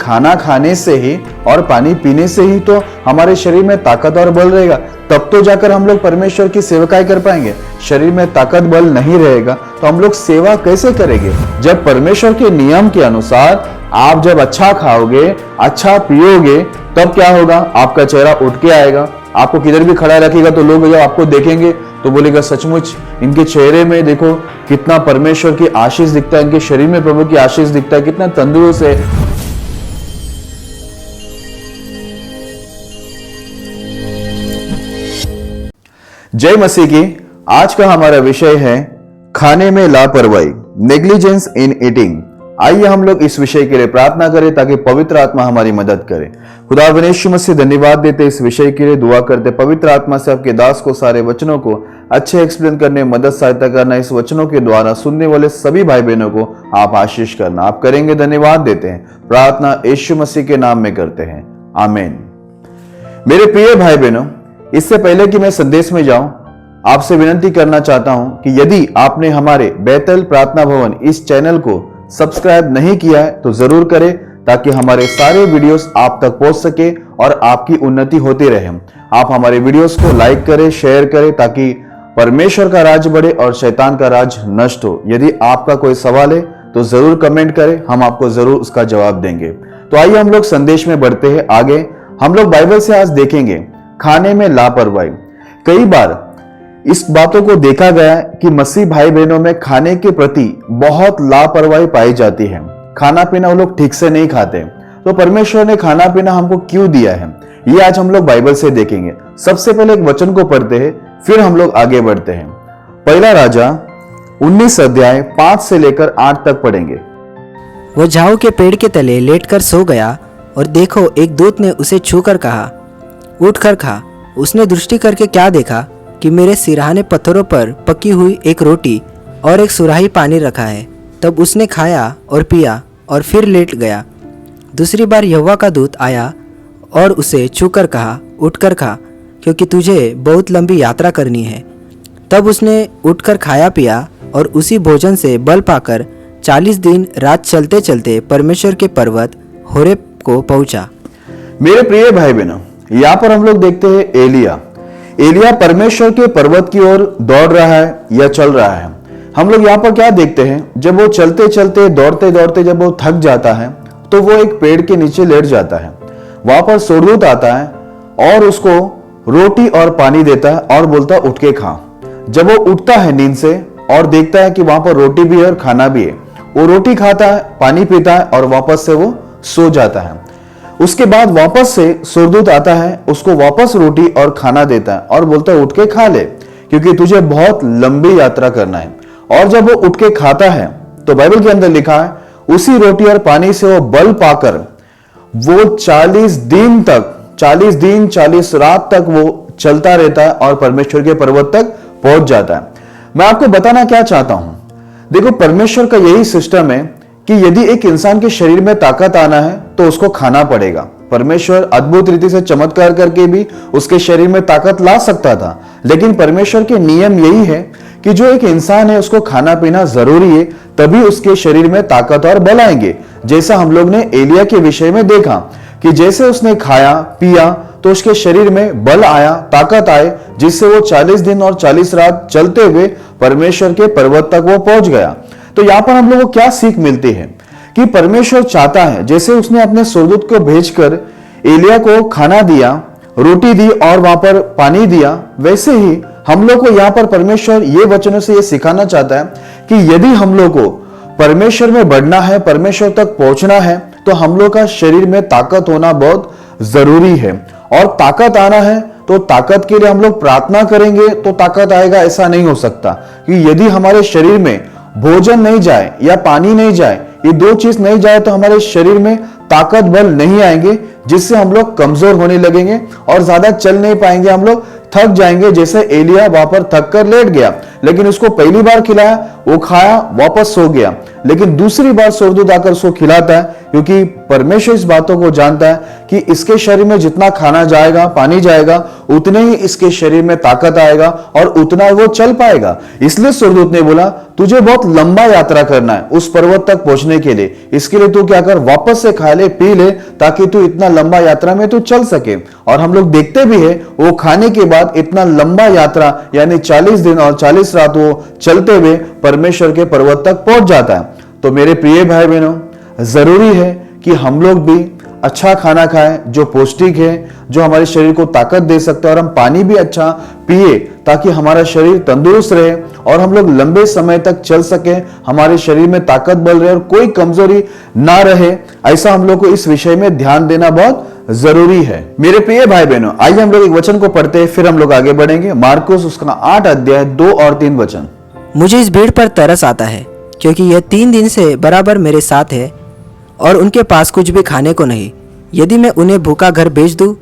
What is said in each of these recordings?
खाना खाने से ही और पानी पीने से ही तो हमारे शरीर में ताकत और बल रहेगा, तब तो जाकर हम लोग परमेश्वर की सेवकाई कर पाएंगे। शरीर में ताकत बल नहीं रहेगा तो हम लोग सेवा कैसे करेंगे? जब परमेश्वर के नियम के अनुसार आप जब अच्छा खाओगे, अच्छा पियोगे, तब क्या होगा? आपका चेहरा उठ के आएगा। आपको किधर भी खड़ा रखेगा तो लोग जब आपको देखेंगे तो बोलेगा सचमुच इनके चेहरे में देखो कितना परमेश्वर की आशीष दिखता है, इनके शरीर में प्रभु की आशीष दिखता है, कितना तंदुरुस्त है। जय मसीह की। आज का हमारा विषय है खाने में लापरवाही, नेग्लिजेंस इन ईटिंग। आइए हम लोग इस विषय के लिए प्रार्थना करें ताकि पवित्र आत्मा हमारी मदद करे। खुदा यीशु मसीह धन्यवाद देते इस विषय के लिए, दुआ करते पवित्र आत्मा से आपके दास को सारे वचनों को अच्छे एक्सप्लेन करने मदद सहायता करना। इस वचनों के द्वारा सुनने वाले सभी भाई बहनों को आप आशीष करना, आप करेंगे। धन्यवाद देते हैं, प्रार्थना यीशु मसीह के नाम में करते हैं, आमीन। मेरे प्रिय भाई बहनों, इससे पहले कि मैं संदेश में जाऊं, आपसे विनती करना चाहता हूं कि यदि आपने हमारे बैतल प्रार्थना भवन इस चैनल को सब्सक्राइब नहीं किया है तो जरूर करें, ताकि हमारे सारे वीडियोस आप तक पहुंच सके और आपकी उन्नति होती रहे। आप हमारे वीडियोस को लाइक करें, शेयर करें, ताकि परमेश्वर का राज बढ़े और शैतान का राज नष्ट हो। यदि आपका कोई सवाल है तो जरूर कमेंट करें, हम आपको जरूर उसका जवाब देंगे। तो आइए हम लोग संदेश में बढ़ते हैं आगे। हम लोग बाइबल से आज देखेंगे खाने में लापरवाही। कई बार इस बातों को देखा गया है कि मसीह भाई बहनों में खाने के प्रति बहुत लापरवाही पाई जाती है। खाना पीना वो लोग ठीक से नहीं खाते। तो परमेश्वर ने खाना पीना हमको क्यों दिया है, ये आज हम लोग बाइबल से देखेंगे। सबसे पहले एक वचन को पढ़ते हैं, फिर हम लोग आगे बढ़ते हैं। पहला राजा 19 अध्याय 5 से लेकर 8 तक पढ़ेंगे। वो झाऊ के पेड़ के तले लेटकर सो गया और देखो, एक दूत ने उसे छूकर कहा, उठकर खा। उसने दृष्टि करके क्या देखा कि मेरे सिरहाने पत्थरों पर पकी हुई एक रोटी और एक सुराही पानी रखा है। तब उसने खाया और पिया और फिर लेट गया। दूसरी बार यहोवा का दूत आया और उसे छूकर कहा, उठकर खा, क्योंकि तुझे बहुत लंबी यात्रा करनी है। तब उसने उठकर खाया पिया और उसी भोजन से बल पाकर 40 दिन रात चलते चलते परमेश्वर के पर्वत होरेब को पहुंचा। मेरे प्रिय भाई बहनों, यहाँ पर हम लोग देखते हैं एलिया परमेश्वर के पर्वत की ओर दौड़ रहा है या चल रहा है। हम लोग यहाँ पर क्या देखते हैं, जब वो चलते चलते दौड़ते दौड़ते जब वो थक जाता है तो वो एक पेड़ के नीचे लेट जाता है। वहां पर स्वर्गदूत आता है और उसको रोटी और पानी देता है और बोलता है उठ के खा। जब वो उठता है नींद से और देखता है कि वहां पर रोटी भी है और खाना भी है, वो रोटी खाता है, पानी पीता है और वापस से वो सो जाता है। उसके बाद वापस से स्वर्गदूत आता है, उसको वापस रोटी और खाना देता है और बोलता है उठ के खा ले, क्योंकि तुझे बहुत लंबी यात्रा करना है। और जब वो उठ के खाता है तो बाइबल के अंदर लिखा है, उसी रोटी और पानी से वो बल पाकर वो 40 दिन 40 रात तक वो चलता रहता है और परमेश्वर के पर्वत तक पहुंच जाता है। मैं आपको बताना क्या चाहता हूं, देखो परमेश्वर का यही सिस्टम है कि यदि एक इंसान के शरीर में ताकत आना है तो उसको खाना पड़ेगा। परमेश्वर अद्भुत रीति से चमत्कार करके भी उसके शरीर में ताकत ला सकता था, लेकिन परमेश्वर के नियम यही है कि जो एक इंसान है उसको खाना पीना जरूरी है, तभी उसके शरीर में ताकत और बल आएंगे। जैसा हम लोग ने एलिया के विषय में देखा कि जैसे उसने खाया पिया तो उसके शरीर में बल आया, ताकत आए, जिससे वो 40 दिन और 40 रात चलते हुए परमेश्वर के पर्वत तक वो पहुंच गया। तो यहाँ पर हम लोगों को क्या सीख मिलती है कि परमेश्वर चाहता है, जैसे उसने अपने स्वर्गदूत को भेजकर एलिया को खाना दिया, रोटी दी और वहां पर पानी दिया, वैसे ही हम लोग को यहाँ पर परमेश्वर ये वचनों से ये सिखाना चाहता है कि यदि हम लोग को परमेश्वर में बढ़ना है, परमेश्वर तक पहुंचना है, तो हम लोग का शरीर में ताकत होना बहुत जरूरी है। और ताकत आना है तो ताकत के लिए हम लोग प्रार्थना करेंगे तो ताकत आएगा, ऐसा नहीं हो सकता। कि यदि हमारे शरीर में भोजन नहीं जाए या पानी नहीं जाए, ये दो चीज नहीं जाए, तो हमारे शरीर में ताकत बल नहीं आएंगे, जिससे हम लोग कमजोर होने लगेंगे और ज्यादा चल नहीं पाएंगे, हम लोग थक जाएंगे। जैसे एलिया वहां पर थक कर लेट गया, लेकिन उसको पहली बार खिलाया, वो खाया, वापस सो गया। लेकिन दूसरी बार स्वर्गदूत आकर उसको खिलाता है, क्योंकि परमेश्वर इस बातों को जानता है कि इसके शरीर में जितना खाना जाएगा, पानी जाएगा, उतने ही इसके शरीर में ताकत आएगा और उतना वो चल पाएगा। इसलिए स्वर्गदूत ने बोला, तुझे बहुत लंबा यात्रा करना है उस पर्वत तक पहुंचने के लिए। इसके लिए तू क्या कर, वापस से खा ले, पी ले, ताकि तू इतना लंबा यात्रा में तू चल सके। और हम लोग देखते भी है, वो खाने के बाद इतना लंबा यात्रा यानी 40 दिन और 40 रात वो चलते हुए परमेश्वर के पर्वत तक पहुंच जाता है। तो मेरे प्रिय भाई बहनों, जरूरी है कि हम लोग भी अच्छा खाना खाएं जो पौष्टिक है, जो हमारे शरीर को ताकत दे सकता है, और हम पानी भी अच्छा पिए ताकि हमारा शरीर तंदुरुस्त रहे और हम लोग लंबे समय तक चल सके, हमारे शरीर में ताकत बल रहे और कोई कमजोरी ना रहे। ऐसा हम लोग को इस विषय में ध्यान देना बहुत जरूरी है। मेरे प्रिय भाई बहनों, आइए हम लोग एक वचन को पढ़ते हैं, फिर हम लोग आगे बढ़ेंगे। मार्कुस उसका 8 अध्याय 2 और 3 वचन। मुझे इस भीड़ पर तरस आता है, क्योंकि यह 3 दिन से बराबर मेरे साथ है और उनके पास कुछ भी खाने को नहीं। यदि मैं उन्हें भूखा घर भेज दूं,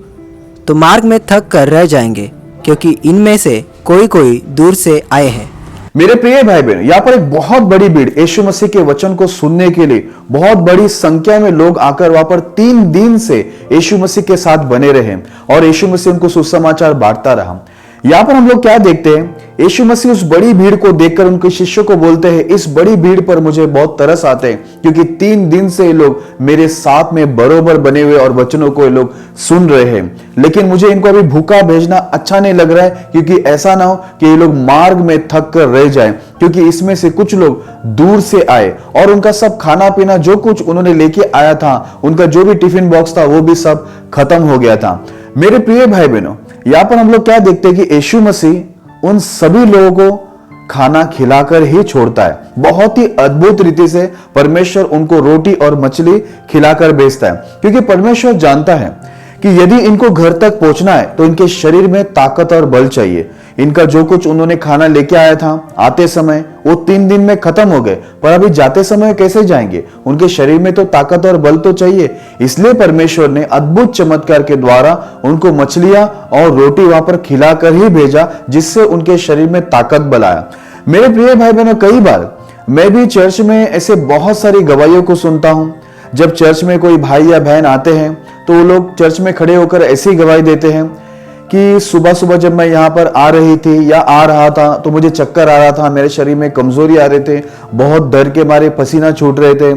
तो मार्ग में थक कर रह जाएंगे, क्योंकि इनमें से कोई कोई दूर से आए हैं। मेरे प्रिय भाई बहन, यहाँ पर एक बहुत बड़ी भीड़ यीशु मसीह के वचन को सुनने के लिए बहुत बड़ी संख्या में लोग आकर वहां पर 3 दिन से यीशु मसीह के साथ बने रहे और यीशु मसीह उनको सुसमाचार बांटता रहा। यहाँ पर हम लोग क्या देखते हैं, यीशु मसीह उस बड़ी भीड़ को देखकर उनके शिष्यों को बोलते हैं, इस बड़ी भीड़ पर मुझे बहुत तरस आते हैं, क्योंकि 3 दिन से ये लोग मेरे साथ में बरोबर बने हुए और वचनों को ये लोग सुन रहे हैं। लेकिन मुझे इनको अभी भूखा भेजना अच्छा नहीं लग रहा है, क्योंकि ऐसा ना हो कि ये लोग मार्ग में थक कर रह जाएं, क्योंकि इसमें से कुछ लोग दूर से आए और उनका सब खाना पीना जो कुछ उन्होंने लेके आया था, उनका जो भी टिफिन बॉक्स था वो भी सब खत्म हो गया था। मेरे प्रिय भाई बहनों, यहाँ पर हम लोग क्या देखते हैं कि यीशु मसीह उन सभी लोगों को खाना खिलाकर ही छोड़ता है। बहुत ही अद्भुत रीति से परमेश्वर उनको रोटी और मछली खिलाकर भेजता है, क्योंकि परमेश्वर जानता है कि यदि इनको घर तक पहुंचना है तो इनके शरीर में ताकत और बल चाहिए। इनका जो कुछ उन्होंने खाना लेके आया था आते समय वो 3 दिन में खत्म हो गए, पर अभी जाते समय कैसे जाएंगे, उनके शरीर में तो ताकत और बल तो चाहिए। इसलिए परमेश्वर ने अद्भुत चमत्कार के द्वारा उनको मछलियां और रोटी वहां पर खिलाकर ही भेजा, जिससे उनके शरीर में ताकत बल आया। मेरे प्रिय भाई बहनों, कई बार मैं भी चर्च में ऐसे बहुत सारी गवाहियों को सुनता हूं। जब चर्च में कोई भाई या बहन आते हैं तो वो लोग चर्च में खड़े होकर ऐसी गवाही देते हैं कि सुबह सुबह जब मैं यहाँ पर आ रही थी या आ रहा था तो मुझे चक्कर आ रहा था, मेरे शरीर में कमजोरी आ रहे थे, बहुत डर के मारे पसीना छूट रहे थे।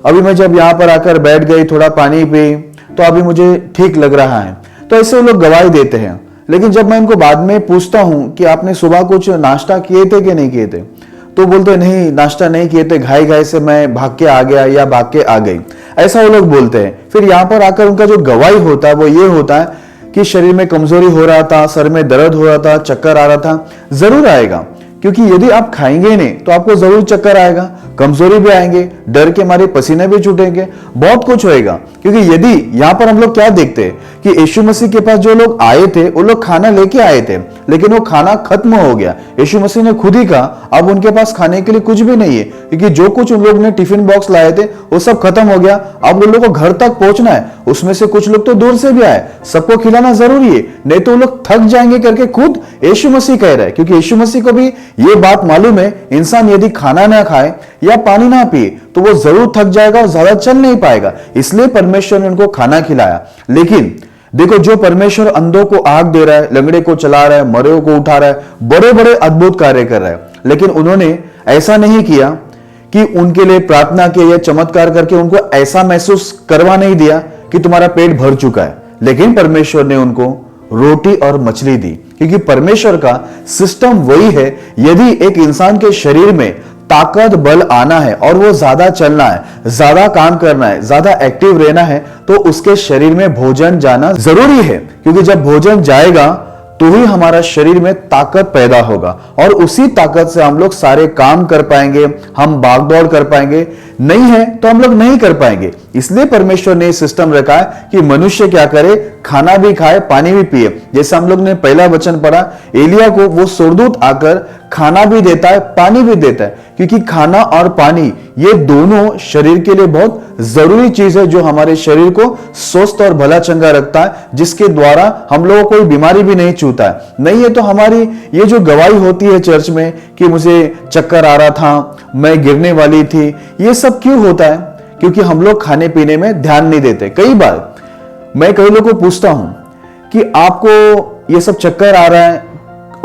अभी मैं जब यहाँ पर आकर बैठ गई, थोड़ा पानी पी, तो अभी मुझे ठीक लग रहा है। तो ऐसे वो लोग गवाही देते हैं। लेकिन जब मैं इनको बाद में पूछता हूँ कि आपने सुबह कुछ नाश्ता किए थे कि नहीं किए थे, तो बोलते नहीं, नाश्ता नहीं किए थे, घाई घाई से मैं भाग के आ गया या भाग के आ गई, ऐसा वो लोग बोलते हैं। फिर यहाँ पर आकर उनका जो गवाही होता है वो ये होता है कि शरीर में कमजोरी हो रहा था, सर में दर्द हो रहा था, चक्कर आ रहा था। जरूर आएगा, क्योंकि यदि आप खाएंगे नहीं तो आपको जरूर चक्कर आएगा, कमजोरी भी आएंगे, डर के मारे पसीने भी छूटेंगे, बहुत कुछ होएगा। क्योंकि यदि यहाँ पर हम लोग क्या देखते हैं कि यीशु मसीह के पास जो लोग आए थे वो लोग खाना लेके आए थे, लेकिन वो खाना खत्म हो गया। यीशु मसीह ने खुद ही कहा अब उनके पास खाने के लिए कुछ भी नहीं है, क्योंकि जो कुछ उन लोग ने टिफिन बॉक्स लाए थे वो सब खत्म हो गया। अब उन लोगों को घर तक पहुंचना है, उसमें से कुछ लोग तो दूर से भी आए, सबको खिलाना जरूरी है, नहीं तो वो लोग थक जाएंगे करके खुद यीशु मसीह कह रहे हैं। क्योंकि यीशु मसीह को भी ये बात मालूम है, इंसान यदि खाना ना खाए या पानी ना पिए तो वो जरूर थक जाएगा और ज्यादा चल नहीं पाएगा। इसलिए परमेश्वर ने उनको खाना खिलाया। लेकिन देखो, जो परमेश्वर अंधों को आग दे रहा है, लंगड़े को चला रहा है, मरे को उठा रहा है, बड़े बड़े अद्भुत कार्य कर रहा है, लेकिन उन्होंने ऐसा नहीं किया कि उनके लिए प्रार्थना की या चमत्कार करके उनको ऐसा महसूस करवा नहीं दिया कि तुम्हारा पेट भर चुका है। लेकिन परमेश्वर ने उनको रोटी और मछली दी, क्योंकि परमेश्वर का सिस्टम वही है, यदि एक इंसान के शरीर में ताकत बल आना है और वो ज्यादा चलना है, ज्यादा काम करना है, ज्यादा एक्टिव रहना है, तो उसके शरीर में भोजन जाना जरूरी है। क्योंकि जब भोजन जाएगा तो ही हमारा शरीर में ताकत पैदा होगा और उसी ताकत से हम लोग सारे काम कर पाएंगे, हम भागदौड़ कर पाएंगे। नहीं है तो हम लोग नहीं कर पाएंगे। इसलिए परमेश्वर ने सिस्टम रखा है कि मनुष्य क्या करे, खाना भी खाए, पानी भी पिए। जैसे हम लोग ने पहला वचन पढ़ा, एलिया को वो स्वर्गदूत आकर खाना भी देता है, पानी भी देता है, क्योंकि खाना और पानी ये दोनों शरीर के लिए बहुत जरूरी चीज है, जो हमारे शरीर को स्वस्थ और भला चंगा रखता है, जिसके द्वारा हम लोगों को कोई बीमारी भी नहीं छूता है। नहीं है तो हमारी ये जो गवाही होती है चर्च में कि मुझे चक्कर आ रहा था, मैं गिरने वाली थी, ये सब क्यों होता है? क्योंकि हम लोग खाने पीने में ध्यान नहीं देते। कई बार मैं कई लोगों को पूछता हूं कि आपको ये सब चक्कर आ रहा है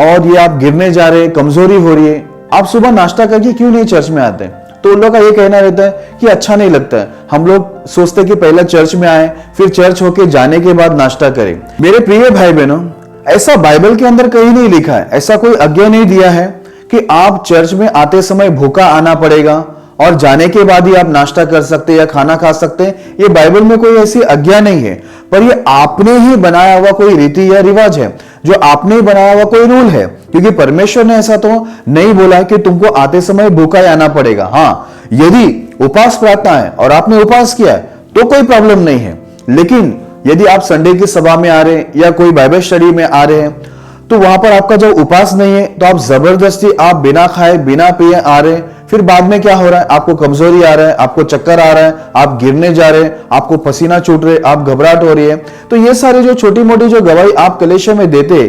और ये आप गिरने जा रहे हैं, कमजोरी हो रही है, आप सुबह नाश्ता करके क्यों नहीं चर्च में आते? तो उन लोगों का ये कहना रहता है कि अच्छा नहीं लगता है। हम लोग सोचते कि पहले चर्च में आए, फिर चर्च होके जाने के बाद नाश्ता करें। मेरे प्रिय भाई बहनों, ऐसा बाइबल के अंदर कहीं नहीं लिखा है, ऐसा कोई आज्ञा नहीं दिया है कि आप चर्च में आते समय भूखा आना पड़ेगा और जाने के बाद ही आप नाश्ता कर सकते हैं या खाना खा सकते हैं। ये बाइबल में कोई ऐसी आज्ञा नहीं है, पर ये आपने ही बनाया हुआ कोई रीति या रिवाज है, जो आपने ही बनाया हुआ कोई रूल है, क्योंकि परमेश्वर ने ऐसा तो नहीं बोला कि तुमको आते समय भूखा ही आना पड़ेगा। हाँ, यदि उपवास प्रार्थना है और आपने उपवास किया है तो कोई प्रॉब्लम नहीं है, लेकिन यदि आप संडे की सभा में आ रहे हैं या कोई बाइबल स्टडी में आ रहे हैं, तो वहां पर आपका जब उपवास नहीं है तो आप जबरदस्ती आप बिना खाए बिना पिए आ रहे हैं, फिर बाद में क्या हो रहा है? आपको कमजोरी आ रहा है, आपको चक्कर आ रहा है, आप गिरने जा रहे हैं, आपको पसीना छूट रहे, आप घबराहट हो रही है। तो ये सारे जो छोटी मोटी जो गवाही आप कलीसिया में देते,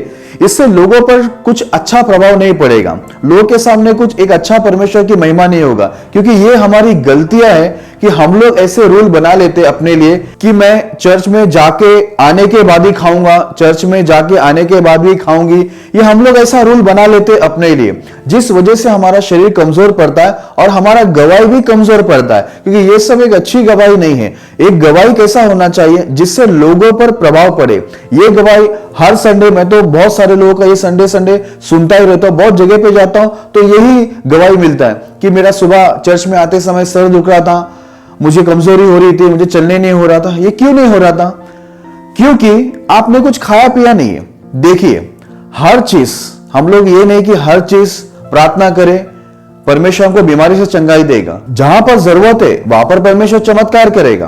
इससे लोगों पर कुछ अच्छा प्रभाव नहीं पड़ेगा, लोगों के सामने कुछ एक अच्छा परमेश्वर की महिमा नहीं होगा, क्योंकि ये हमारी गलतियां है कि हम लोग ऐसे रूल बना लेते अपने लिए कि मैं चर्च में जाके आने के बाद ही खाऊंगा, चर्च में जाके आने के बाद ही खाऊंगी। ये हम लोग ऐसा रूल बना लेते अपने लिए, जिस वजह से हमारा शरीर कमजोर पड़ता है और हमारा गवाही भी कमजोर पड़ता है, क्योंकि ये सब एक अच्छी गवाही नहीं है। एक गवाही कैसा होना चाहिए जिससे लोगों पर प्रभाव पड़े। ये गवाही हर संडे, मैं तो बहुत सारे लोगों का ये संडे सुनता ही रहता हूं, बहुत जगह पे जाता हूं तो यही गवाही मिलता है कि मेरा सुबह चर्च में आते समय सर दुख रहा था, मुझे कमजोरी हो रही थी, मुझे चलने नहीं हो रहा था। ये क्यों नहीं हो रहा था? क्योंकि आपने कुछ खाया पिया नहीं है। देखिए, हर चीज, हम लोग ये नहीं कि हर चीज प्रार्थना करें परमेश्वर हमको बीमारी से चंगाई देगा। जहां पर जरूरत है वहां पर परमेश्वर चमत्कार करेगा,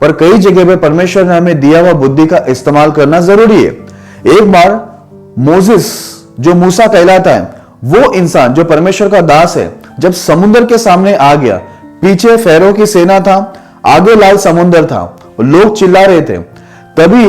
पर कई जगह पे परमेश्वर ने हमें दिया हुआ बुद्धि का इस्तेमाल करना जरूरी है। एक बार मोसेस, जो मूसा कहलाता है, वो इंसान जो परमेश्वर का दास है, जब समुद्र के सामने आ गया, पीछे फैरो की सेना था, आगे लाल समुद्र था, लोग चिल्ला रहे थे, तभी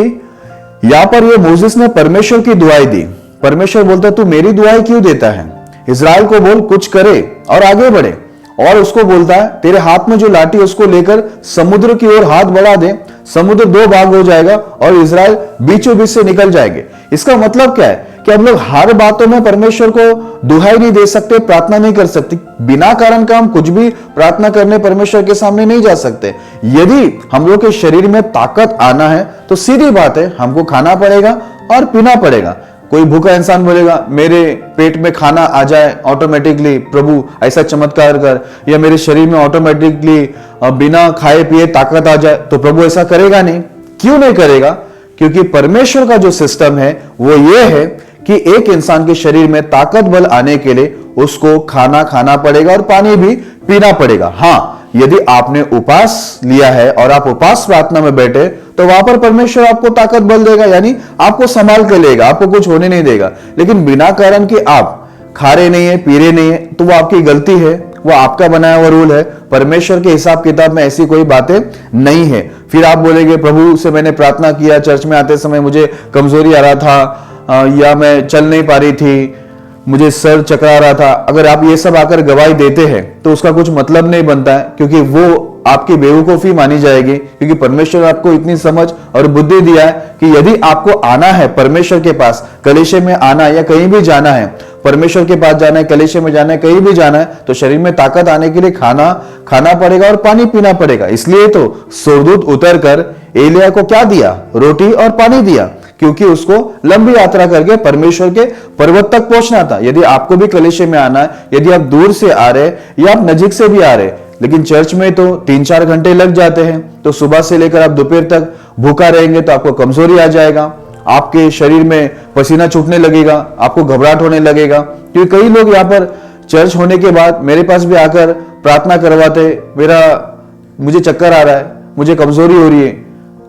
यहां पर ये मोसेस ने परमेश्वर की दुआई दी। परमेश्वर बोलता, तू मेरी दुआई क्यों देता है? इज़राइल को बोल कुछ करे और आगे बढ़े। और उसको बोलता है, तेरे हाथ में जो लाठी उसको लेकर समुद्र की ओर हाथ बढ़ा दे, समुद्र दो भाग हो जाएगा और इज़राइल बीचों बीच से निकल जाएंगे। इसका मतलब क्या है कि हम लोग हर बातों में परमेश्वर को दुहाई नहीं दे सकते, प्रार्थना नहीं कर सकते। बिना कारण का हम कुछ भी प्रार्थना करने परमेश्वर के सामने नहीं जा सकते। यदि हम लोग के शरीर में ताकत आना है तो सीधी बात है, हमको खाना पड़ेगा और पीना पड़ेगा। कोई भूखा इंसान बोलेगा मेरे पेट में खाना आ जाए ऑटोमेटिकली, प्रभु ऐसा चमत्कार कर, या मेरे शरीर में ऑटोमेटिकली बिना खाए पिए ताकत आ जाए, तो प्रभु ऐसा करेगा नहीं। क्यों नहीं करेगा? क्योंकि परमेश्वर का जो सिस्टम है वो ये है कि एक इंसान के शरीर में ताकत बल आने के लिए उसको खाना खाना पड़ेगा और पानी भी पीना पड़ेगा। हाँ, यदि आपने उपवास लिया है और आप उपवास प्रार्थना में बैठे तो वहां पर परमेश्वर आपको ताकत बल देगा, यानी आपको संभाल के लेगा, आपको कुछ होने नहीं देगा। लेकिन बिना कारण के आप खा रहे नहीं है, पी रहे नहीं है, तो वो आपकी गलती है, वो आपका बनाया हुआ रूल है। परमेश्वर के हिसाब किताब में ऐसी कोई बातें नहीं है। फिर आप बोलेंगे प्रभु से मैंने प्रार्थना किया, चर्च में आते समय मुझे कमजोरी आ रहा था, या मैं चल नहीं पा रही थी, मुझे सर चकरा रहा था। अगर आप ये सब आकर गवाही देते हैं तो उसका कुछ मतलब नहीं बनता है, क्योंकि वो आपकी बेवकूफी मानी जाएगी। क्योंकि परमेश्वर आपको इतनी समझ और बुद्धि दिया है कि यदि आपको आना है परमेश्वर के पास, कलीसिया में आना है या कहीं भी जाना है, परमेश्वर के पास जाना है, कलीसिया में जाना है, कहीं भी जाना है, तो शरीर में ताकत आने के लिए खाना खाना पड़ेगा और पानी पीना पड़ेगा। इसलिए तो स्वर्गदूत उतर कर एलिया को क्या दिया? रोटी और पानी दिया, क्योंकि उसको लंबी यात्रा करके परमेश्वर के पर्वत तक पहुंचना था। यदि आपको भी कलीसिया में आना है, यदि आप दूर से आ रहे या आप नजीक से भी आ रहे, लेकिन चर्च में तो 3-4 घंटे लग जाते हैं, तो सुबह से लेकर आप दोपहर तक भूखा रहेंगे तो आपको कमजोरी आ जाएगा, आपके शरीर में पसीना छूटने लगेगा, आपको घबराहट होने लगेगा। क्योंकि कई लोग यहाँ पर चर्च होने के बाद मेरे पास भी आकर प्रार्थना करवाते, मुझे चक्कर आ रहा है, मुझे कमजोरी हो रही है,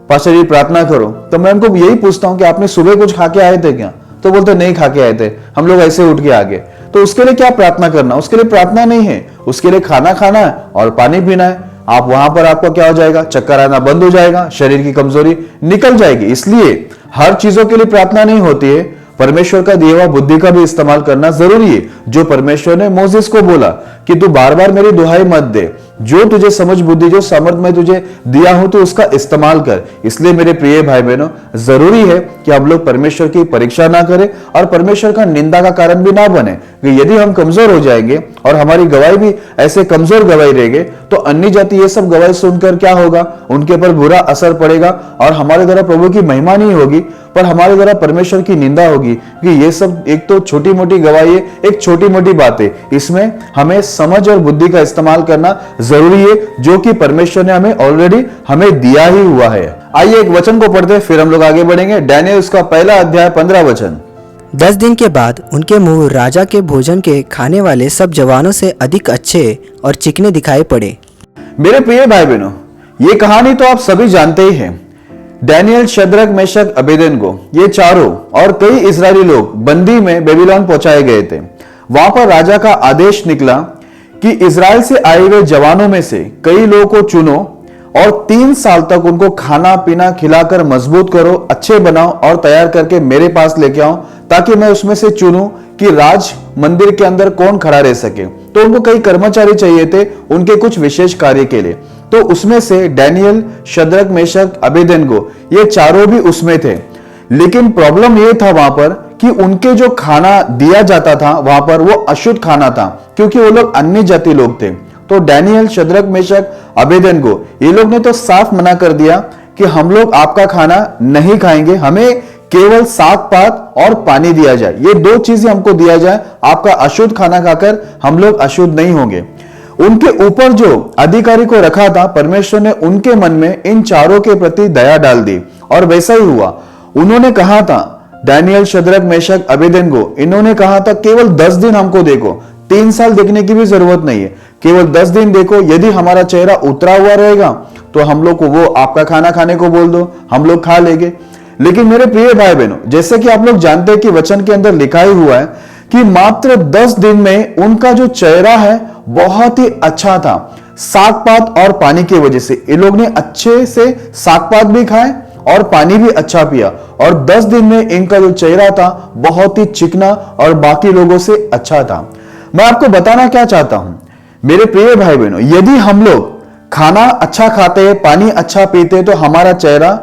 पास्टर जी प्रार्थना करो। तो मैं उनको यही पूछता हूं कि आपने सुबह कुछ खा के आए थे क्या? तो बोलते नहीं खा के आए थे, हम लोग ऐसे उठ के आ गए। तो उसके लिए क्या प्रार्थना करना? उसके लिए प्रार्थना नहीं है, उसके लिए खाना खाना है और पानी पीना है। आप वहां पर आपका क्या हो जाएगा? चक्कर आना बंद हो जाएगा, शरीर की कमजोरी निकल जाएगी। इसलिए हर चीजों के लिए प्रार्थना नहीं होती है, परमेश्वर का दिया हुआ बुद्धि का भी इस्तेमाल करना जरूरी है। जो परमेश्वर ने मोसेस को बोला कि तू बार बार मेरी दुहाई मत दे, जो तुझे समझ बुद्धि, जो समर्थ मैं तुझे दिया हूं तो उसका इस्तेमाल कर। इसलिए मेरे प्रिय भाई बहनों, जरूरी है कि हम लोग परमेश्वर की परीक्षा ना करें और परमेश्वर का निंदा का कारण भी ना बने। कि यदि हम कमजोर हो जाएंगे और हमारी गवाही भी ऐसे कमजोर गवाही रहेगी तो अन्य जाति ये सब गवाही सुनकर क्या होगा? उनके पर बुरा असर पड़ेगा और हमारे द्वारा प्रभु की महिमा नहीं होगी, पर हमारे द्वारा परमेश्वर की निंदा होगी। कि ये सब एक तो छोटी मोटी गवाही है, एक छोटी मोटी बात है, इसमें हमें समझ और बुद्धि का इस्तेमाल करना जरूरी है, जो कि परमेश्वर ने हमें ऑलरेडी हमें दिया ही हुआ है। आइए एक वचन को पढ़ते हैं, फिर हम लोग आगे बढ़ेंगे। दानियेल उसका पहला अध्याय 15 वचन। 10 दिन के बाद उनके मुंह राजा के भोजन के खाने वाले सब जवानों से अधिक अच्छे और चिकने दिखाई पड़े। मेरे प्रिय भाई बहनों, ये कहानी तो आप सभी जानते ही हैं। दानियेल, शद्रक, मेशक, अबेदनगो, ये चारों और कई इजरायली लोग बंदी में बेबीलोन पहुंचाए गए थे। वहां पर राजा का आदेश निकला कि इजराइल से आए हुए जवानों में से कई लोगों को चुनो और 3 साल तक उनको खाना पीना खिलाकर मजबूत करो, अच्छे बनाओ और तैयार करके मेरे पास लेके आओ, ताकि मैं उसमें से चुनूं कि राज मंदिर के अंदर कौन खड़ा रह सके। तो उनको कई कर्मचारी चाहिए थे उनके कुछ विशेष कार्य के लिए। तो उसमें से दानियेल, शद्रक, मेशक, अबेदनगो, ये चारों भी उसमें थे। लेकिन प्रॉब्लम ये था वहां पर कि उनके जो खाना दिया जाता था वहां पर वो अशुद्ध खाना था, क्योंकि वो लोग अन्य जाति लोग थे। तो दानियेल, शद्रक, मेशक, अबेदनगो, ये लोग ने तो साफ मना कर दिया कि हम लोग आपका खाना नहीं खाएंगे, हमें केवल साग पात और पानी दिया जाए, ये 2 चीजें हमको दिया जाए। आपका अशुद्ध खाना खाकर हम लोग अशुद्ध नहीं होंगे। उनके ऊपर जो अधिकारी को रखा था, परमेश्वर ने उनके मन में इन चारों के प्रति दया डाल दी और वैसा ही हुआ। उन्होंने कहा था, दानियेल, शद्रक, मेशक, अबेदनगो, इन्होंने कहा था केवल 10 दिन हमको देखो, 3 साल देखने की भी जरूरत नहीं है, केवल 10 दिन देखो। यदि हमारा चेहरा उतरा हुआ रहेगा तो हम लोग को वो आपका खाना खाने को बोल दो, हम लोग खा लेंगे। लेकिन मेरे प्रिय भाई बहनों, जैसे कि आप लोग जानते हैं कि वचन के अंदर लिखा ही हुआ है कि मात्र 10 दिन में उनका जो चेहरा है बहुत ही अच्छा था, साग पात और पानी की वजह से। ये लोग ने अच्छे से साग पात भी खाए और पानी भी अच्छा पिया, और 10 दिन में इनका जो चेहरा था बहुत ही चिकना और बाकी लोगों से अच्छा था। मैं आपको बताना क्या चाहता हूं मेरे प्रिय भाई बहनों, यदि हम लोग खाना अच्छा खाते हैं, पानी अच्छा पीते हैं, तो हमारा चेहरा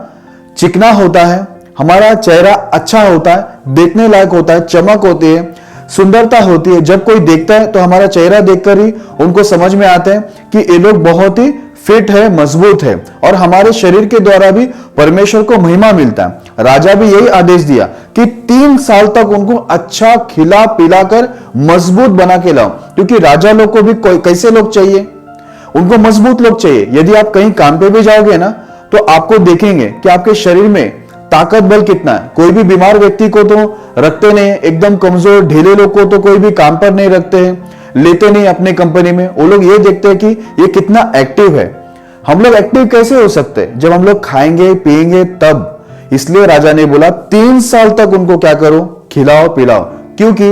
चिकना होता है, हमारा चेहरा अच्छा होता है, देखने लायक होता है, चमक होती है, सुंदरता होती है। जब कोई देखता है तो हमारा चेहरा देखकर ही उनको समझ में आता है कि ये लोग बहुत ही फिट है, मजबूत है, और हमारे शरीर के द्वारा भी परमेश्वर को महिमा मिलता है। राजा भी यही आदेश दिया कि 3 साल तक उनको अच्छा खिला पिलाकर मजबूत बना के लाओ, क्योंकि राजा लोग को भी कैसे लोग चाहिए? उनको मजबूत लोग चाहिए। यदि आप कहीं काम पे भी जाओगे ना तो आपको देखेंगे कि आपके शरीर में ताकत बल कितना है। कोई भी बीमार व्यक्ति को तो रखते नहीं, एकदम कमजोर ढीले लोग को तो कोई भी काम पर नहीं रखते हैं, लेते नहीं अपने कंपनी में। वो लोग ये देखते हैं कि ये कितना एक्टिव है। हम लोग एक्टिव कैसे हो सकते हैं? जब हम लोग खाएंगे पिएंगे तब। इसलिए राजा ने बोला 3 साल तक उनको क्या करो? खिलाओ पिलाओ, क्योंकि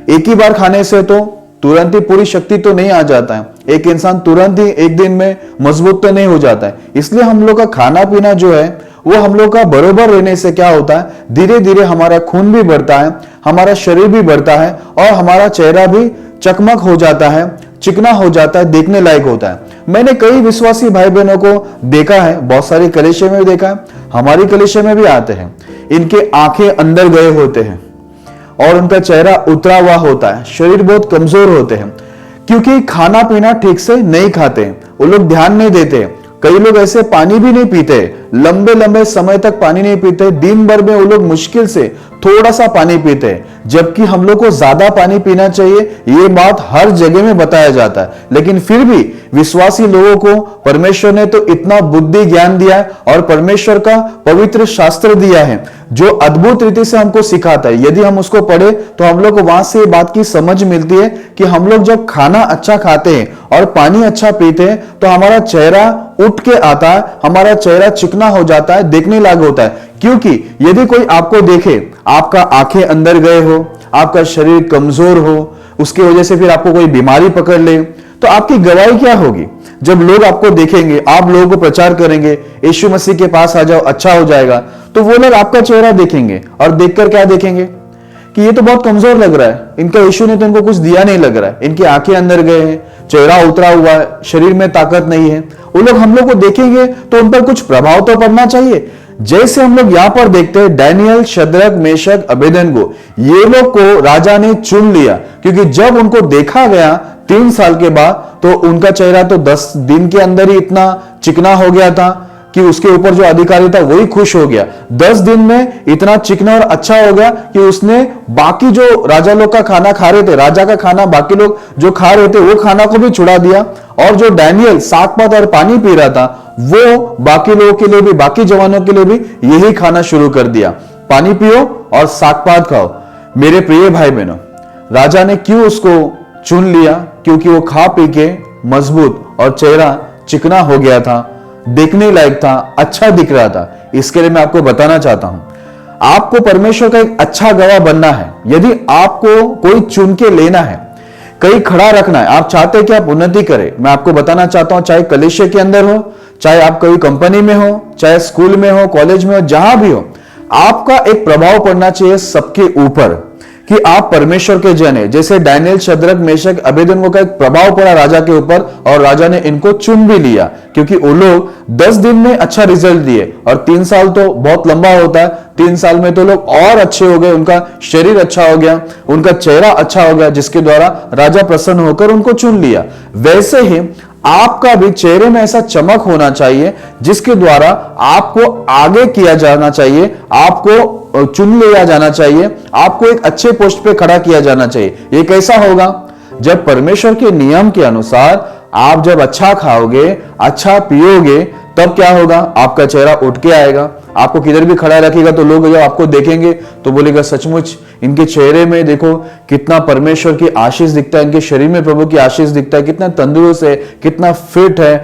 एक ही बार खाने से तो तुरंत ही पूरी शक्ति तो नहीं आ जाता है। एक इंसान तुरंत ही एक दिन में मजबूत तो नहीं हो जाता है। इसलिए हम लोग का खाना पीना जो है वो हम लोग का बरोबर रहने से क्या होता है, धीरे धीरे हमारा खून भी बढ़ता है, हमारा शरीर भी बढ़ता है और हमारा चेहरा भी चकमक हो जाता है, चिकना हो जाता है, देखने लायक होता है। मैंने कई विश्वासी भाई बहनों को देखा है, बहुत सारी कलीसिया में भी देखा है, हमारी कलीसिया में भी आते हैं, इनके आंखें अंदर गए होते हैं और उनका चेहरा उतरा हुआ होता है, शरीर बहुत कमजोर होते हैं, क्योंकि खाना पीना ठीक से नहीं खाते, वो लोग ध्यान नहीं देते। कई लोग ऐसे पानी भी नहीं पीते, लंबे लंबे समय तक पानी नहीं पीते, दिन भर में वो लोग मुश्किल से थोड़ा सा पानी पीते हैं, जबकि हम लोग को ज्यादा पानी पीना चाहिए। ये बात हर जगह में बताया जाता है, लेकिन फिर भी विश्वासी लोगों को परमेश्वर ने तो इतना बुद्धि ज्ञान दिया है और परमेश्वर का पवित्र शास्त्र दिया है जो अद्भुत रीति से हमको सिखाता है। यदि हम उसको पढ़े तो हम लोग को वहां से बात की समझ मिलती है कि हम लोग जब खाना अच्छा खाते हैं और पानी अच्छा पीते हैं तो हमारा चेहरा उठ के आता है, हमारा चेहरा चिकना हो जाता है, देखने लायक होता है, क्योंकि यदि कोई आपको देखे, आपका आंखें अंदर गए हो, आपका शरीर कमजोर हो, उसकी वजह से फिर आपको कोई बीमारी पकड़ ले, तो आपकी गवाही क्या होगी? जब लोग आपको देखेंगे, आप लोगों को प्रचार करेंगे, यीशु मसीह के पास आ जाओ, अच्छा हो जाएगा, तो वो लोग आपका चेहरा देखेंगे और देखकर क्या देखेंगे कि ये तो बहुत कमजोर लग रहा है, इनका यीशु ने तो इनको कुछ दिया नहीं लग रहा है, इनकी आंखें अंदर गए हैं, चेहरा उतरा हुआ है, शरीर में ताकत नहीं है। वो लोग हम लोग को देखेंगे तो उन पर कुछ प्रभाव तो पड़ना चाहिए। जैसे हम लोग यहां पर देखते हैं, डैनियल, शद्रक, मेशक, अबेदनगो, ये लोग को राजा ने चुन लिया, क्योंकि जब उनको देखा गया 3 साल के बाद, तो उनका चेहरा तो 10 दिन के अंदर ही इतना चिकना हो गया था कि उसके ऊपर जो अधिकारी था वही खुश हो गया। 10 दिन में इतना चिकना और अच्छा हो गया कि उसने बाकी जो राजा लोग का खाना खा रहे थे, राजा का खाना बाकी लोग जो खा रहे थे, वो खाना को भी छुड़ा दिया। और जो डैनियल साग पात और पानी पी रहा था, वो बाकी लोगों के लिए भी, बाकी जवानों के लिए भी यही खाना शुरू कर दिया, पानी पियो और साग पात खाओ। मेरे प्रिय भाई बहनों, राजा ने क्यों उसको चुन लिया? क्योंकि वो खा पी के मजबूत और चेहरा चिकना हो गया था, देखने लायक था, अच्छा दिख रहा था। इसके लिए मैं आपको बताना चाहता हूं, आपको परमेश्वर का एक अच्छा गवाह बनना है। यदि आपको कोई चुन के लेना है, कहीं खड़ा रखना है, आप चाहते हैं कि आप उन्नति करें, मैं आपको बताना चाहता हूं, चाहे कलीसिया के अंदर हो, चाहे आप कोई कंपनी में हो, चाहे स्कूल में हो, कॉलेज में हो, जहां भी हो, आपका एक प्रभाव पड़ना चाहिए सबके ऊपर कि आप परमेश्वर के जन है। जैसे डैनियल, शद्रक, मेशक, अबेदनगो का एक प्रभाव पड़ा राजा के ऊपर और राजा ने इनको चुन भी लिया, क्योंकि वो लोग 10 दिन में अच्छा रिजल्ट दिए। और 3 साल तो बहुत लंबा होता है, 3 साल में तो लोग और अच्छे हो गए, उनका शरीर अच्छा हो गया, उनका चेहरा अच्छा हो गया, जिसके द्वारा राजा प्रसन्न होकर उनको चुन लिया। वैसे ही आपका भी चेहरे में ऐसा चमक होना चाहिए जिसके द्वारा आपको आगे किया जाना चाहिए, आपको चुन लिया जाना चाहिए, आपको एक अच्छे पोस्ट पे खड़ा किया जाना चाहिए। ये कैसा होगा? जब परमेश्वर के नियम के अनुसार आप जब अच्छा खाओगे, अच्छा पियोगे, तब क्या होगा? आपका चेहरा उठ के आएगा। आपको किधर भी खड़ा रखेगा तो लोग जब आपको देखेंगे तो बोलेगा, सचमुच इनके चेहरे में देखो कितना परमेश्वर की आशीष दिखता है, इनके शरीर में प्रभु की आशीष दिखता है, कितना तंदुरुस्त है, कितना फिट है,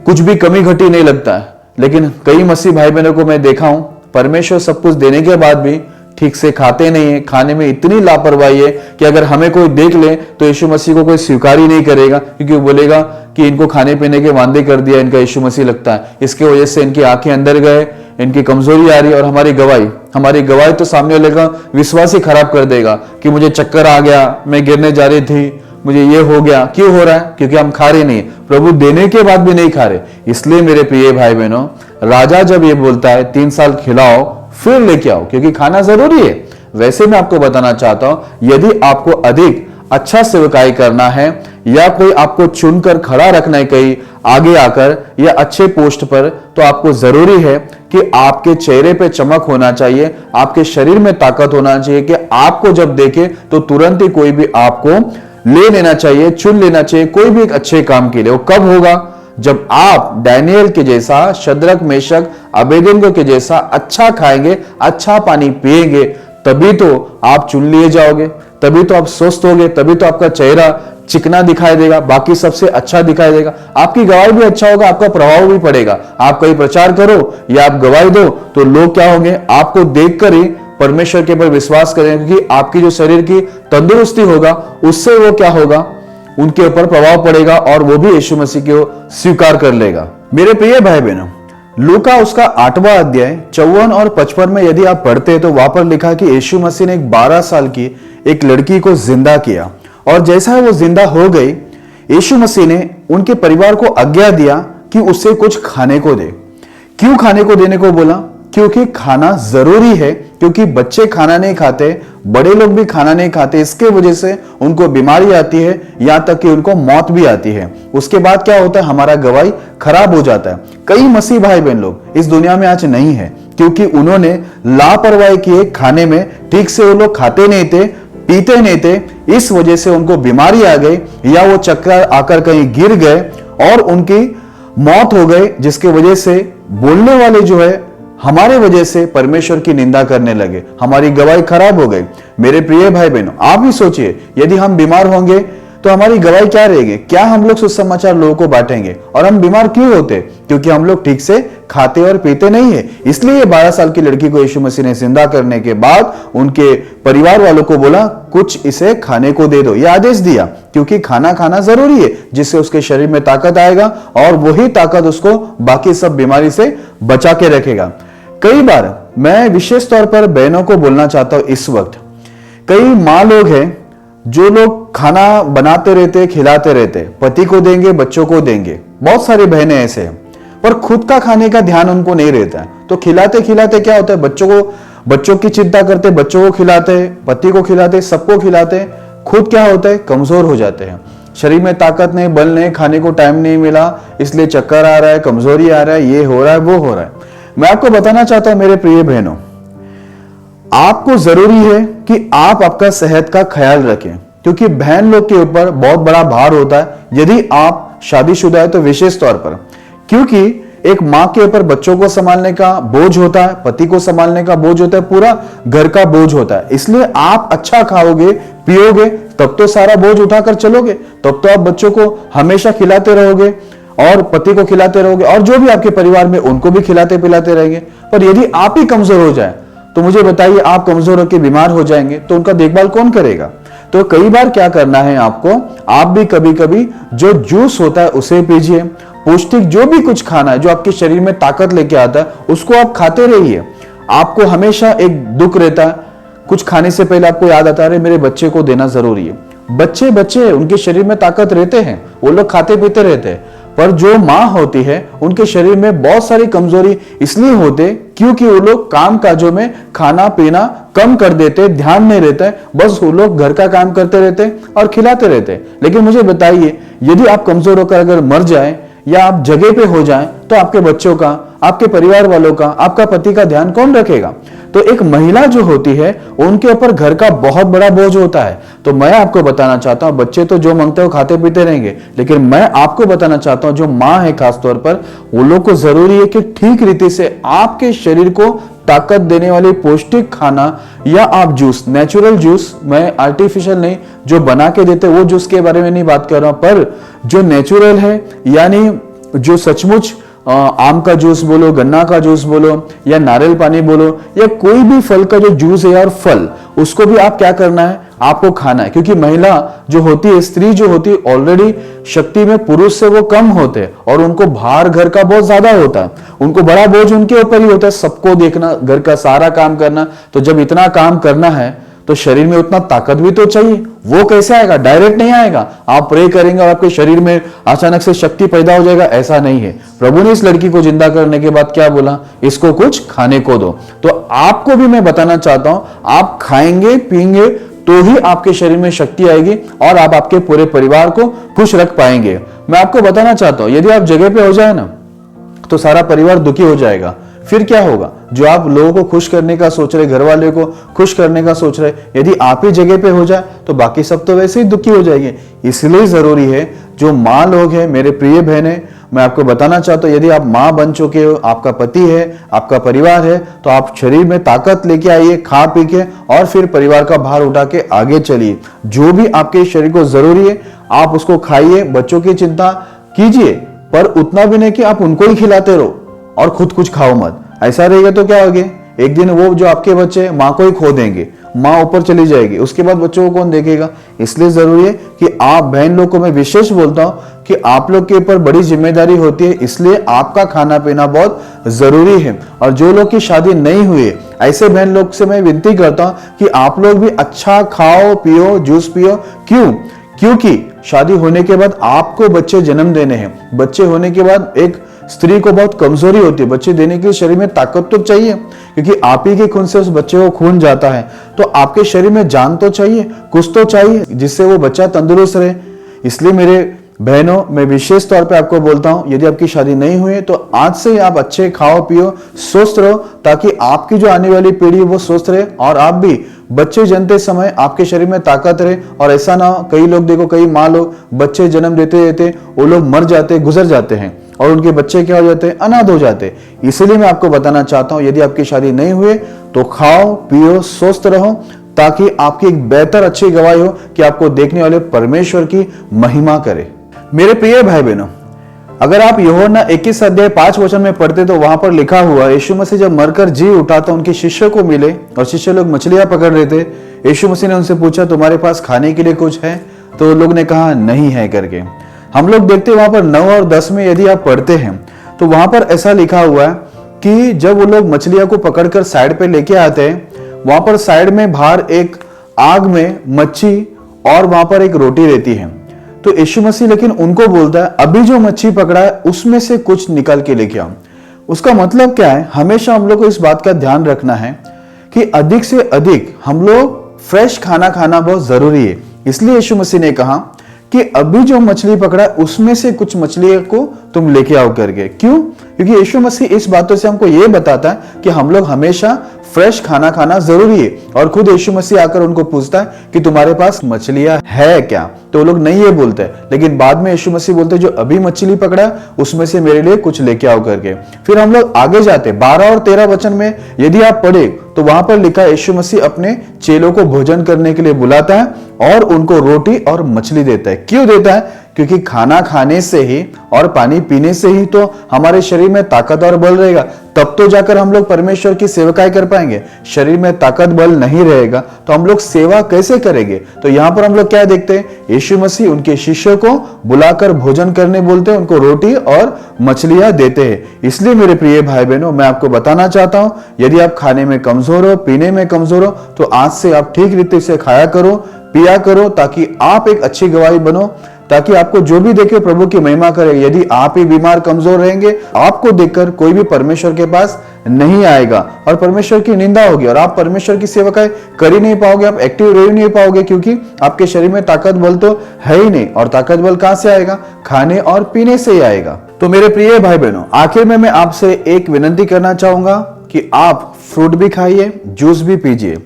कुछ भी कमी घटी नहीं लगता है। लेकिन कई मसीह भाई बहनों को मैं देखा हूं, परमेश्वर सब कुछ देने के बाद भी ठीक से खाते नहीं है, खाने में इतनी लापरवाही है कि अगर हमें कोई देख ले तो यीशु मसीह को कोई स्वीकार ही नहीं करेगा, क्योंकि वो बोलेगा कि इनको खाने पीने के वादे कर दिया, इनका यीशु मसीह लगता है। इसके वजह से इनकी आंखें अंदर गए, इनकी कमजोरी आ रही है। और हमारी गवाही तो सामने वाले का विश्वास ही खराब कर देगा कि मुझे चक्कर आ गया, मैं गिरने जा रही थी, मुझे ये हो गया। क्यों हो रहा है? क्योंकि हम खा रहे नहीं, प्रभु देने के बाद भी नहीं खा रहे। इसलिए मेरे प्रिय भाई बहनों, राजा जब ये बोलता है 3 साल खिलाओ फिर लेके आओ, क्योंकि खाना जरूरी है। वैसे मैं आपको बताना चाहता हूं, यदि आपको अधिक अच्छा सेवकाई करना है या कोई आपको चुनकर खड़ा रखना है कहीं आगे आकर या अच्छे पोस्ट पर, तो आपको जरूरी है कि आपके चेहरे पे चमक होना चाहिए, आपके शरीर में ताकत होना चाहिए कि आपको जब देखे तो तुरंत ही कोई भी आपको ले लेना चाहिए, चुन लेना चाहिए कोई भी एक अच्छे काम के लिए। वो कब होगा? जब आप डैनियल के जैसा, शद्रक, मेशक, अबेदनगो के जैसा अच्छा खाएंगे, अच्छा पानी पिएंगे, तभी तो आप चुन लिए जाओगे, तभी तो आप स्वस्थ होगे, तभी तो आपका चेहरा चिकना दिखाई देगा, बाकी सबसे अच्छा दिखाई देगा, आपकी गवाही भी अच्छा होगा, आपका प्रभाव भी पड़ेगा। आप कहीं प्रचार करो या आप गवाही दो तो लोग क्या होंगे? आपको देखकर ही परमेश्वर के ऊपर विश्वास करेंगे, क्योंकि आपकी जो शरीर की तंदुरुस्ती होगा उससे वो क्या होगा? उनके ऊपर प्रभाव पड़ेगा और वो भी यीशु मसीह को स्वीकार कर लेगा। मेरे प्रिय भाई बहनों, लूका उसका 8वां अध्याय 54 और 55 में यदि आप पढ़ते हैं तो वहां पर लिखा कि यीशु मसीह ने एक 12 साल की एक लड़की को जिंदा किया, और जैसा वो जिंदा हो गई, यीशु मसीह ने उनके परिवार को आज्ञा दिया कि उसे कुछ खाने को दे। क्यों खाने को देने को बोला? क्योंकि खाना जरूरी है, क्योंकि बच्चे खाना नहीं खाते, बड़े लोग भी खाना नहीं खाते, इसके वजह से उनको बीमारी आती है, यहां तक कि उनको मौत भी आती है। उसके बाद क्या होता है? हमारा गवाही खराब हो जाता है। कई मसीह भाई बहन लोग इस दुनिया में आज नहीं है, क्योंकि उन्होंने लापरवाही की, खाने में ठीक से वो लोग खाते नहीं थे, पीते नहीं थे, इस वजह से उनको बीमारी आ गई, या वो चक्कर आकर कहीं गिर गए और उनकी मौत हो गई, जिसके वजह से बोलने वाले जो है हमारे वजह से परमेश्वर की निंदा करने लगे, हमारी गवाही खराब हो गई। मेरे प्रिय भाई बहनों, आप भी सोचिए, यदि हम बीमार होंगे तो हमारी गवाही क्या रहेगी? क्या हम लोग सुसमाचार लोगों को बांटेंगे? और हम बीमार क्यों होते? क्योंकि हम लोग ठीक से खाते और पीते नहीं है। इसलिए 12 साल की लड़की को यीशु मसीह ने जिंदा करने के बाद उनके परिवार वालों को बोला कुछ इसे खाने को दे दो, यह आदेश दिया, क्योंकि खाना खाना जरूरी है जिससे उसके शरीर में ताकत आएगा और वही ताकत उसको बाकी सब बीमारी से बचा के रखेगा। कई बार मैं विशेष तौर पर बहनों को बोलना चाहता हूं, इस वक्त कई माँ लोग हैं जो लोग खाना बनाते रहते, खिलाते रहते, पति को देंगे, बच्चों को देंगे, बहुत सारी बहनें ऐसे हैं, पर खुद का खाने का ध्यान उनको नहीं रहता है। तो खिलाते खिलाते क्या होता है, बच्चों की चिंता करते, बच्चों को खिलाते, पति को खिलाते, सबको खिलाते, खुद क्या होता है, कमजोर हो जाते हैं। शरीर में ताकत नहीं, बल नहीं, खाने को टाइम नहीं मिला, इसलिए चक्कर आ रहा है, कमजोरी आ रहा है, ये हो रहा है, वो हो रहा है। मैं आपको बताना चाहता हूं मेरे प्रिय बहनों, आपको जरूरी है कि आप आपका सेहत का ख्याल रखें, क्योंकि बहन लोग के ऊपर बहुत बड़ा भार होता है यदि आप शादीशुदा है तो विशेष तौर पर, क्योंकि एक माँ के ऊपर बच्चों को संभालने का बोझ होता है, पति को संभालने का बोझ होता है, पूरा घर का बोझ होता है। इसलिए आप अच्छा खाओगे, पियोगे, तब तो सारा बोझ उठाकर चलोगे, तब तो आप बच्चों को हमेशा खिलाते रहोगे और पति को खिलाते रहोगे और जो भी आपके परिवार में उनको भी खिलाते पिलाते रहेंगे। पर यदि आप ही कमजोर हो जाए तो मुझे बताइए, आप कमजोर होकर बीमार हो जाएंगे तो उनका देखभाल कौन करेगा। तो कई बार क्या करना है आपको, आप भी कभी कभी जो जूस होता है उसे पीजिए, पौष्टिक जो भी कुछ खाना है जो आपके शरीर में ताकत लेके आता है उसको आप खाते रहिए। आपको हमेशा एक दुख रहता है, कुछ खाने से पहले आपको याद आता है मेरे बच्चे को देना जरूरी है। बच्चे उनके शरीर में ताकत रहते हैं, वो लोग खाते पीते रहते हैं, पर जो माँ होती है उनके शरीर में बहुत सारी कमजोरी इसलिए होते क्योंकि वो लोग काम काजों में खाना पीना कम कर देते, ध्यान नहीं रहता है, बस वो लोग घर का काम करते रहते और खिलाते रहते। लेकिन मुझे बताइए, यदि आप कमजोर होकर अगर मर जाए या आप जगह पे हो जाएं तो आपके बच्चों का, आपके परिवार वालों का, आपका पति का ध्यान कौन रखेगा। तो एक महिला जो होती है उनके ऊपर घर का बहुत बड़ा बोझ होता है। तो मैं आपको बताना चाहता हूं, बच्चे तो जो मांगते हो खाते पीते रहेंगे, लेकिन मैं आपको बताना चाहता हूं जो माँ है खासतौर पर, वो लोग को जरूरी है कि ठीक रीति से आपके शरीर को ताकत देने वाली पौष्टिक खाना या आप जूस, नेचुरल जूस, मैं आर्टिफिशियल नहीं, जो बना के देते वो जूस के बारे में नहीं बात कर रहा हूं, पर जो नेचुरल है, यानी जो सचमुच आम का जूस बोलो, गन्ना का जूस बोलो या नारियल पानी बोलो या कोई भी फल का जो जूस है और फल, उसको भी आप क्या करना है, आपको खाना है। क्योंकि महिला जो होती है, स्त्री जो होती है, ऑलरेडी शक्ति में पुरुष से वो कम होते हैं और उनको भार घर का बहुत ज्यादा होता है, उनको बड़ा बोझ उनके ऊपर ही होता है, सबको देखना, घर का सारा काम करना। तो जब इतना काम करना है तो शरीर में उतना ताकत भी तो चाहिए। वो कैसे आएगा, डायरेक्ट नहीं आएगा। आप प्रे करेंगे और आपके शरीर में अचानक से शक्ति पैदा हो जाएगा, ऐसा नहीं है। प्रभु ने इस लड़की को जिंदा करने के बाद क्या बोला, इसको कुछ खाने को दो। तो आपको भी मैं बताना चाहता हूं, आप खाएंगे पीएंगे तो ही आपके शरीर में शक्ति आएगी और आप आपके पूरे परिवार को खुश रख पाएंगे। मैं आपको बताना चाहता हूं, यदि आप जगह पे हो जाए ना तो सारा परिवार दुखी हो जाएगा। फिर क्या होगा, जो आप लोगों को खुश करने का सोच रहे, घर वाले को खुश करने का सोच रहे, यदि आप ही जगह पे हो जाए तो बाकी सब तो वैसे ही दुखी हो जाएंगे। इसलिए जरूरी है, जो माँ लोग हैं, मेरे प्रिय बहनें, मैं आपको बताना चाहता हूं, यदि आप माँ बन चुके हो, आपका पति है, आपका परिवार है, तो आप शरीर में ताकत लेके आइए, खा पी के, और फिर परिवार का भार उठा के आगे चलिए। जो भी आपके शरीर को जरूरी है आप उसको खाइए, बच्चों की चिंता कीजिए, पर उतना भी नहीं कि आप उनको ही खिलाते रहो और खुद कुछ खाओ मत। ऐसा रहेगा तो क्या होगा, एक दिन वो जो आपके बच्चे माँ को ही खो देंगे, माँ ऊपर चली जाएगी, उसके बाद बच्चों को कौन देखेगा। इसलिए जरूरी है कि आप बहन लोग को मैं विशेष बोलता हूं कि आप लोग के ऊपर बड़ी जिम्मेदारी होती है, इसलिए आपका खाना पीना बहुत जरूरी है। और जो लोग की शादी नहीं हुई है, ऐसे बहन लोग से मैं विनती करता हूं कि आप लोग भी अच्छा खाओ पियो, जूस पियो। क्यों? क्योंकि शादी होने के बाद आपको बच्चे जन्म देने हैं। बच्चे होने के बाद एक स्त्री को बहुत कमजोरी होती है, बच्चे देने के लिए शरीर में ताकत तो चाहिए, क्योंकि आप ही के खून से उस बच्चे को खून जाता है। तो आपके शरीर में जान तो चाहिए, कुछ तो चाहिए जिससे वो बच्चा तंदुरुस्त रहे। इसलिए मेरे बहनों, मैं विशेष तौर पे आपको बोलता हूं, यदि आपकी शादी नहीं हुई है तो आज से ही आप अच्छे खाओ पियो, स्वस्थ रहो, ताकि आपकी जो आने वाली पीढ़ी वो स्वस्थ रहे और आप भी बच्चे जन्मते समय आपके शरीर में ताकत रहे। और ऐसा ना हो, कई लोग देखो, कई माँ लोग बच्चे जन्म देते देते वो लोग मर जाते, गुजर जाते हैं और उनके बच्चे क्या हो जाते हैं, अनाथ हो जाते। इसलिए मैं आपको बताना चाहता हूं, यदि आपकी शादी नहीं हुई तो खाओ पियो, स्वस्थ रहो, ताकि आपकी एक बेहतर अच्छी गवाही हो कि आपको देखने वाले परमेश्वर की महिमा करे। मेरे प्रिय भाई बहनों, अगर आप यूहन्ना 21 अध्याय 5 वचन में पढ़ते तो वहां पर लिखा हुआ, यीशु मसीह जब मरकर जी उठा तो उनके शिष्यों को मिले और शिष्य लोग मछलियां पकड़ रहे थे। यीशु मसीह ने उनसे पूछा, तुम्हारे पास खाने के लिए कुछ है? तो लोग ने कहा नहीं है करके। हम लोग देखते वहां पर 9 और 10 में यदि आप पढ़ते हैं तो वहां पर ऐसा लिखा हुआ है कि जब वो लोग मछलियां को पकड़कर साइड पे लेके आते हैं, वहां पर साइड में बाहर एक आग में मच्छी और वहां पर एक रोटी रहती है। तो यीशु मसीह लेकिन उनको बोलता है, अभी जो मच्छी पकड़ा है उसमें से कुछ निकाल के लेके आओ। उसका मतलब क्या है? हमेशा हम लोग को इस बात का ध्यान रखना है कि अधिक से अधिक हम लोग फ्रेश खाना खाना बहुत जरूरी है। इसलिए यीशु मसीह ने कहा कि अभी जो मछली पकड़ा उसमें से कुछ मछली को तुम लेके आओ करके। क्यों? क्योंकि यीशु मसीह इस बातों से हमको ये बताता है कि हम लोग हमेशा फ्रेश खाना खाना जरूरी है। और खुद यीशु मसीह आकर उनको पूछता है कि तुम्हारे पास मछलियां है क्या? तो वो लोग नहीं ये बोलते, लेकिन बाद में यीशु मसीह बोलते जो अभी मछली पकड़ा उसमें से मेरे लिए कुछ लेके आओ करके। फिर हम लोग आगे जाते 12 और 13 वचन में यदि आप पढ़े तो वहां पर लिखा यीशु मसीह अपने चेलों को भोजन करने के लिए बुलाता है और उनको रोटी और मछली देता है। क्यों देता है? क्योंकि खाना खाने से ही और पानी पीने से ही तो हमारे शरीर में ताकत और बल रहेगा, तब तो जाकर हम लोग परमेश्वर की सेवकाई कर पाएंगे। शरीर में ताकत बल नहीं रहेगा तो हम लोग सेवा कैसे करेंगे? तो यहां पर हम लोग क्या देखते हैं? यीशु मसीह उनके शिष्यों को बुलाकर भोजन करने बोलते हैं, उनको रोटी और मछलियां देते हैं। इसलिए मेरे प्रिय भाई बहनों, मैं आपको बताना चाहता हूं, यदि आप खाने में कमजोर हो, पीने में कमजोर हो, तो आज से आप ठीक रीति से खाया करो, पिया करो, ताकि आप एक अच्छी गवाही बनो, ताकि आपको जो भी देखे प्रभु की महिमा करे। यदि आप ही बीमार कमजोर रहेंगे, आपको देखकर कोई भी परमेश्वर के पास नहीं आएगा और परमेश्वर की निंदा होगी और आप परमेश्वर की सेवा कर ही नहीं पाओगे, आप एक्टिव रह ही नहीं पाओगे, क्योंकि आपके शरीर में ताकत बल तो है ही नहीं। और ताकत बल कहां से आएगा? खाने और पीने से ही आएगा। तो मेरे प्रिय भाई बहनों, आखिर में मैं आपसे एक विनती करना चाहूंगा कि आप फ्रूट भी खाइए, जूस भी पीजिए,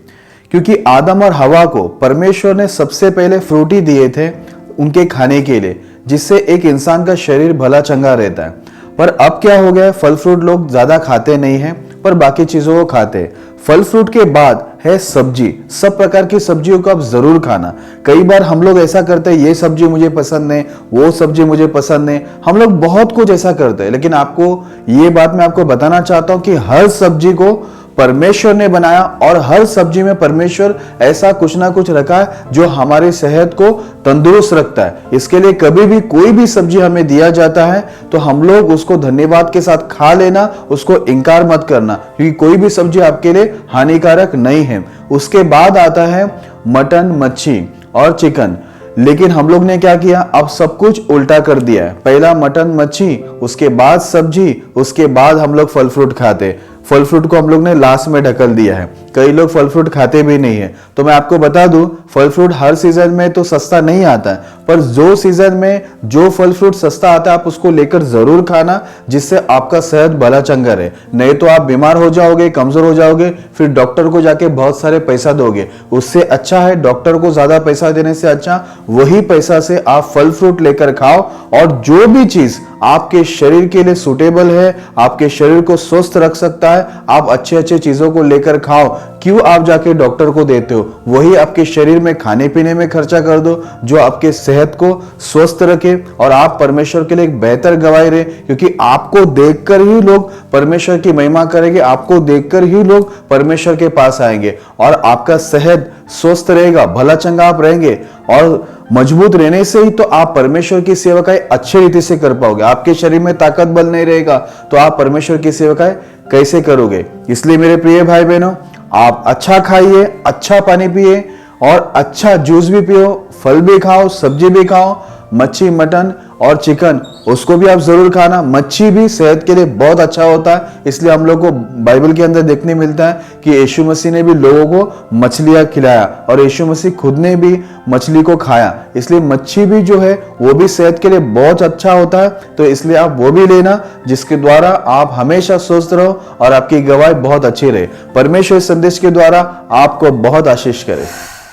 क्योंकि आदम और हवा को परमेश्वर ने सबसे पहले फ्रूट ही दिए थे उनके खाने के लिए, जिससे एक इंसान का शरीर भला चंगा रहता है। पर अब क्या हो गया? फल फ्रूट लोग ज्यादा खाते नहीं हैं, पर बाकी चीजों को खाते हैं। फल फ्रूट के बाद है सब्जी। सब प्रकार की सब्जियों को आप जरूर खाना। कई बार हम लोग ऐसा करते हैं, ये सब्जी मुझे पसंद नहीं, वो सब्जी मुझे पसंद नहीं, हम लोग बहुत कुछ ऐसा करते हैं। लेकिन आपको ये बात मैं आपको बताना चाहता हूं कि हर सब्जी को परमेश्वर ने बनाया और हर सब्जी में परमेश्वर ऐसा कुछ ना कुछ रखा है जो हमारी सेहत को तंदुरुस्त रखता है। इसके लिए कभी भी कोई भी सब्जी हमें दिया जाता है तो हम लोग उसको धन्यवाद के साथ खा लेना, उसको इनकार मत करना, क्योंकि कोई भी सब्जी आपके लिए हानिकारक नहीं है। उसके बाद आता है मटन, मच्छी और चिकन। लेकिन हम लोग ने क्या किया? अब सब कुछ उल्टा कर दिया है। पहला मटन मच्छी, उसके बाद सब्जी, उसके बाद हम लोग फल फ्रूट खाते। फल फ्रूट को हम लोग ने लास्ट में ढकल दिया है। कई लोग फल फ्रूट खाते भी नहीं है। तो मैं आपको बता दूं, फल फ्रूट हर सीजन में तो सस्ता नहीं आता है, पर जो सीजन में जो फल फ्रूट सस्ता आता है आप उसको लेकर जरूर खाना, जिससे आपका सेहत भला चंगा रहे। नहीं तो आप बीमार हो जाओगे, कमजोर हो जाओगे, फिर डॉक्टर को जाके बहुत सारे पैसा दोगे। उससे अच्छा है डॉक्टर को ज्यादा पैसा देने से अच्छा वही पैसा से आप फल फ्रूट लेकर खाओ, और जो भी चीज आपके शरीर के लिए सुटेबल है, आपके शरीर को स्वस्थ रख सकता है, आप अच्छे अच्छे चीजों को लेकर खाओ। क्यों आप जाके डॉक्टर को देते हो? वही आपके शरीर में खाने पीने में खर्चा कर दो जो आपके सेहत को स्वस्थ रखे और आप परमेश्वर के लिए एक बेहतर गवाही रहे, क्योंकि आपको देखकर ही लोग परमेश्वर की महिमा करेंगे, आपको देखकर ही लोग परमेश्वर के पास आएंगे और आपका सेहत स्वस्थ रहेगा, भला चंगा आप रहेंगे और मजबूत रहने से ही तो आप परमेश्वर की सेवकाई अच्छी रीति से कर पाओगे। आपके शरीर में ताकत बल नहीं रहेगा तो आप परमेश्वर की सेवकाई कैसे करोगे? इसलिए मेरे प्रिय भाई बहनों, आप अच्छा खाइए, अच्छा पानी पिए और अच्छा जूस भी पियो, फल भी खाओ, सब्जी भी खाओ, मच्छी, मटन और चिकन उसको भी आप जरूर खाना। मच्छी भी सेहत के लिए बहुत अच्छा होता है, इसलिए हम लोग को बाइबल के अंदर देखने मिलता है कि यीशु मसीह ने भी लोगों को मछलियां खिलाया और यीशु मसीह खुद ने भी मछली को खाया। इसलिए मच्छी भी जो है वो भी सेहत के लिए बहुत अच्छा होता है, तो इसलिए आप वो भी लेना, जिसके द्वारा आप हमेशा स्वस्थ रहो और आपकी गवाही बहुत अच्छी रहे। परमेश्वर इस संदेश के द्वारा आपको बहुत आशीष करे।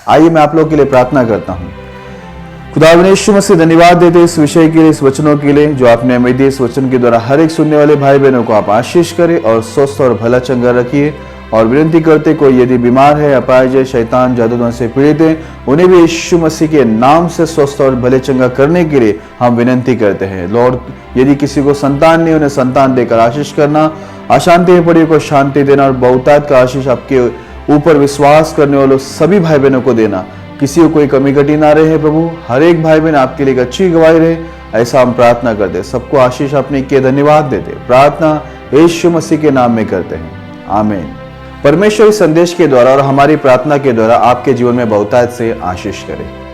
आइए मैं आप लोग के लिए प्रार्थना करता हूँ। खुदावंद यीशु मसीह, धन्यवाद देते इस विषय के लिए, इस वचनों के लिए जो आपने हमें दिए। इस वचन के द्वारा हर एक सुनने वाले भाई बहनों को आप आशीष करें और स्वस्थ और भला चंगा रखिए और विनती करते कोई यदि बीमार है, अपाहिज है, शैतान जादू से पीड़ित है, उन्हें भी यीशु मसीह के नाम से स्वस्थ और भले चंगा करने के लिए हम विनती करते हैं। लॉर्ड, यदि किसी को संतान नहीं, उन्हें संतान देकर आशीष करना, अशांति में पड़ी को शांति देना और बहुतायत का आशीष आपके ऊपर विश्वास करने वालों सभी भाई बहनों को देना। किसी को कोई कमी घटी ना रहे प्रभु, हर एक भाई बहन आपके लिए एक अच्छी गवाही रहे, ऐसा हम प्रार्थना करते। सबको आशीष अपने के धन्यवाद देते। प्रार्थना यीशु मसीह के नाम में करते हैं, आमीन। परमेश्वर इस संदेश के द्वारा और हमारी प्रार्थना के द्वारा आपके जीवन में बहुतायत से आशीष करे।